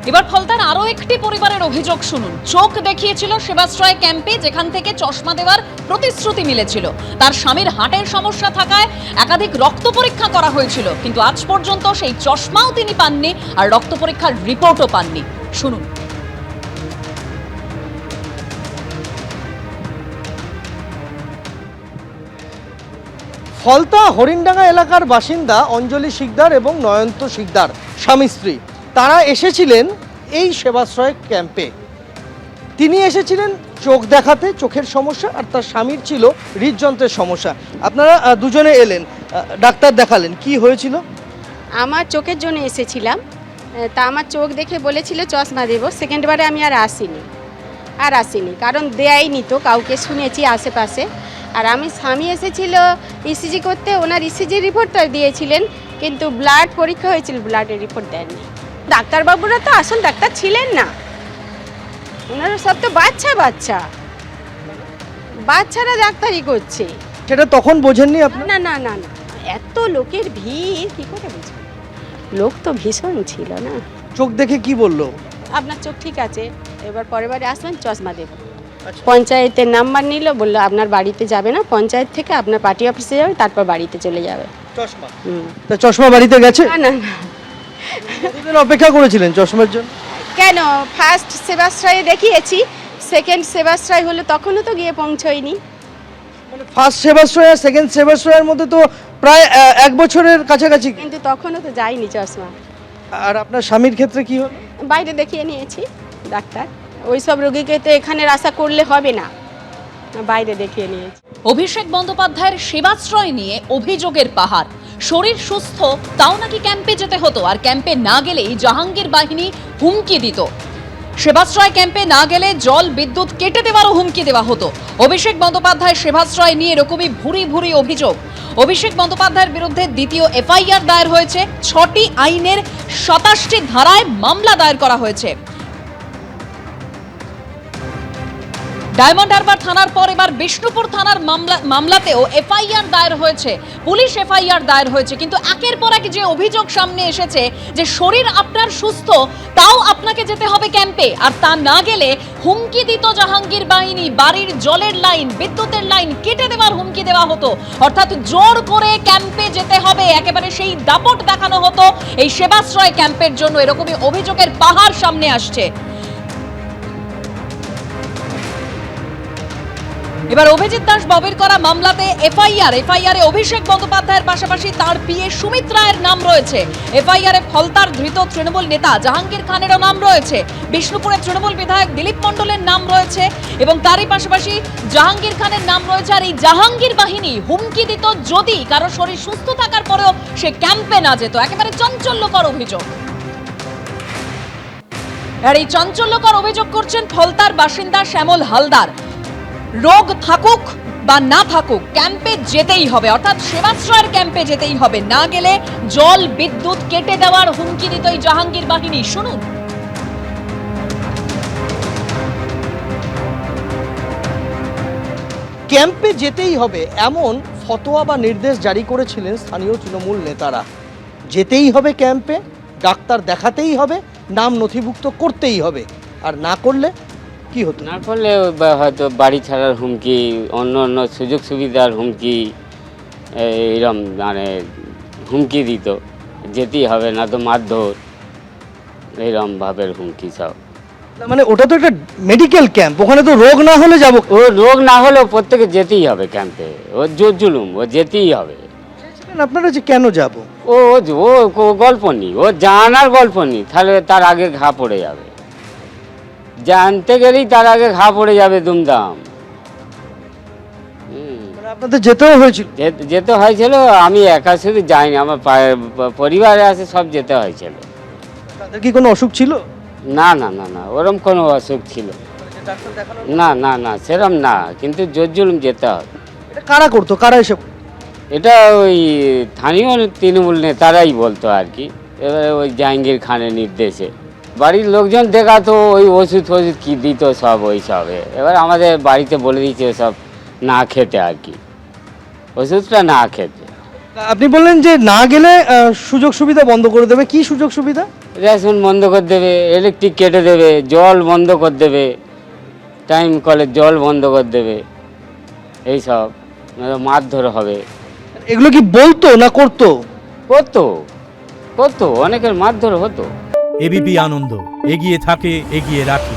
এবার ফলতার আরো একটি পরিবারের অভিযোগ শুনুন। চোখ দেখিয়েছিল সেবাশ্রয় ক্যাম্পে, যেখান থেকে চশমা দেওয়ার প্রতিশ্রুতি মিলেছিল। তার স্বামীর হার্টের সমস্যা থাকায় একাধিক রক্ত পরীক্ষা করা হয়েছিল, কিন্তু আজ পর্যন্ত সেই চশমাও তিনি পাননি, আর রক্ত পরীক্ষার রিপোর্টও পাননি। শুনুন। ফলতা হরিণডাঙ্গা এলাকার বাসিন্দা অঞ্জলি শিকদার এবং নয়ন্ত শিকদার স্বামী স্ত্রী, তারা এসেছিলেন এই সেবাশ্রয় ক্যাম্পে। তিনি এসেছিলেন চোখ দেখাতে, চোখের সমস্যা, আর তার স্বামীর ছিল হৃদযন্ত্রের সমস্যা। আপনারা দুজনে এলেন, ডাক্তার দেখালেন, কি হয়েছিল? আমার চোখের জন্য এসেছিলাম, তা আমার চোখ দেখে বলেছিল চশমা দেব। সেকেন্ডবারে আমি আর আসিনি, কারণ দেয়নি তো কাউকে, শুনেছি আশেপাশে। আর আমি স্বামী এসেছিল ইসিজি করতে, ওনার ইসিজি রিপোর্টটা দিয়েছিলেন, কিন্তু ব্লাড পরীক্ষা হয়েছিল, ব্লাডের রিপোর্ট দেননি। ডাক্তারবাবুরা তো আসল ডাক্তার ছিলেন না, ওনারা সব তো বাচ্চারা ডাক্তারি করছে। সেটা তখন বোঝেননি আপনি? না না না না, এত লোকের ভিড় কি করে বুঝবো? লোক তো ভীষণ ছিল না। চোখ দেখে কি বললো? আপনার চোখ ঠিক আছে, এবার পরের বারে আসবেন চশমা দেব। পঞ্চায়েতের নাম্বার নিল, বললো আপনার বাড়িতে যাবে না, পঞ্চায়েত থেকে আপনার পার্টি অফিসে যাবে, তারপর বাড়িতে চলে যাবে। চশমা? তা চশমা বাড়িতে গেছে? না না না। কতদিন অপেক্ষা করেছিলেন চশমার জন্য? কেন, ফার্স্ট সেবাশ্রয়ে দেখিয়েছি, সেকেন্ড সেবাশ্রয় হলো তখনও তো গিয়ে পৌঁছয়নি। মানে ফার্স্ট সেবাশ্রয় আর সেকেন্ড সেবাশ্রয়ের মধ্যে তো প্রায় 1 বছরের কাছাকাছি। কিন্তু তখনও তো যায়নি চশমা। আর আপনার স্বামীর ক্ষেত্রে কি হলো? বাইরে দেখিয়ে নিয়েছি ডাক্তার, ওই সব রোগীকে তো এখানে আশা করলে হবে না, বাইরে দেখিয়ে নিয়েছি। অভিষেক বন্দ্যোপাধ্যায়ের সেবাশ্রয় নিয়ে অভিযোগের পাহাড়। শরীর সুস্থ, তাও নাকি ক্যাম্পে যেতে হতো, আর ক্যাম্পে না গেলেই জাহাঙ্গীর বাহিনী হুমকি দিত। সেবাশ্রয় ক্যাম্পে না গেলে জল বিদ্যুৎ কেটে দেওয়ারও হুমকি দেওয়া হতো। অভিষেক বন্দ্যোপাধ্যায়ের সেবাশ্রয় নিয়ে এরকমই ভুরি অভিযোগ। অভিষেক বন্দ্যোপাধ্যায়ের বিরুদ্ধে দ্বিতীয় এফআইআর দায়ের হয়েছে। 6টি আইনের 27টি ধারায় মামলা দায়ের করা হয়েছে। ডায়মন্ড হারবার থানার পর এবার বিষ্ণুপুর থানার মামলাতেও এফআইআর দায়ের হয়েছে, পুলিশ এফআইআর দায়ের হয়েছে। কিন্তু একের পর এক যে অভিযোগ সামনে এসেছে যে শরীর আপনার সুস্থ, তাও আপনাকে যেতে হবে ক্যাম্পে, আর তা না গেলে হুমকি দিত জাহাঙ্গীর বাহিনী। বাড়ির জলের লাইন, বিদ্যুতের লাইন কেটে দেওয়ার হুমকি দেওয়া হতো, অর্থাৎ জোর করে ক্যাম্পে যেতে হবে, একেবারে সেই দাপট দেখানো হতো এই সেবাশ্রয় ক্যাম্পের জন্য। এরকমই অভিযোগের পাহাড় সামনে আসছে। এবার অভিজিৎ দাস ববির করা মামলাতে এফআইআরে অভিষেক বন্দ্যোপাধ্যায়ের পাশাপাশি তার পিএ সুমিত রায়ের নাম রয়েছে। এফআইআরে ফলতার ধৃত তৃণমূল নেতা জাহাঙ্গীর খানেরও নাম রয়েছে, বিষ্ণুপুরের তৃণমূল বিধায়ক দিলীপ মণ্ডলের নাম রয়েছে, এবং তারই পাশাপাশি জাহাঙ্গীর খানের নাম রয়েছে। আর এই জাহাঙ্গীর বাহিনী হুমকি দিত যদি কারো শরীর সুস্থ থাকার পরেও সে ক্যাম্পে না যেত। একেবারে চাঞ্চল্যকর অভিযোগ। আর এই চাঞ্চল্যকর অভিযোগ করছেন ফলতার বাসিন্দা শ্যামল হালদার। রোগ থাকুক বা না থাকুক ক্যাম্পে যেতেই হবে, অর্থাৎ সেবাশ্রয়ের ক্যাম্পে যেতেই হবে, না গেলে জল বিদ্যুৎ কেটে দেওয়ার হুমকি দিত এই জাহাঙ্গীর বাহিনী। শুনুন। ক্যাম্পে যেতেই হবে এমন ফতোয়া বা নির্দেশ জারি করেছিলেন স্থানীয় তৃণমূল নেতারা। যেতেই হবে ক্যাম্পে, ডাক্তার দেখাতেই হবে, নাম নথিভুক্ত করতেই হবে, আর না করলে কি হতো? না করলে হয়তো বাড়ি ছাড়ার হুমকি, অন্য সুযোগ সুবিধার হুমকি, এইরকম মানে হুমকি দিত। যেতেই হবে, না তো মারধর, এইরকম ভাবের হুমকি সব। মানে ওটা তো একটা মেডিকেল ক্যাম্প, ওখানে তো রোগ না হলে যাব। ও রোগ না হলেও প্রত্যেকে যেতেই হবে ক্যাম্পে, ও জোর জুলুম, ও যেতেই হবে। আপনারা যে কেন যাব? ও গল্প নেই, ও জানার গল্প নেই, তাহলে তার আগে ঘা পড়ে যাবে। জানতে গেলেই তার আগে ঘা পড়ে যাবে দুমদাম। আপনাদের যেতেও হয়েছিল? যেতে হয়েছিল, আমি একা শুধু যাইনি, আমার পরিবারে আছে, সব যেতে হয়েছিল। তাদের কি কোনো অসুখ ছিল? না না না না, ওরম কোনো অসুখ ছিল না, না না সেরম না, কিন্তু জোর জুলুম যেতে হবে। এটা কারা করতো, কারা এসব? এটা ওই স্থানীয় তৃণমূল নেতারাই বলতো আর কি। এবারে ওই জাহাঙ্গীর খানের নির্দেশে বাড়ির লোকজন দেখাতো, ওই ওষুধ কি দিত সব ওই সবে। এবার আমাদের বাড়িতে বলে দিয়েছে সব না খেতে আর কি, ওষুধটা না খেতে। আপনি বললেন যে না গেলে সুযোগ সুবিধা বন্ধ করে দেবে, কি সুযোগ সুবিধা? রেশন বন্ধ করে দেবে, ইলেকট্রিক কেটে দেবে, জল বন্ধ করে দেবে, টাইম কলের জল বন্ধ করে দেবে, এইসব মারধর হবে। এগুলো কি বলতো না করতো? করতো করতো, অনেকের মারধর হতো। এবিপি আনন্দ, এগিয়ে থাকে, এগিয়ে রাখে।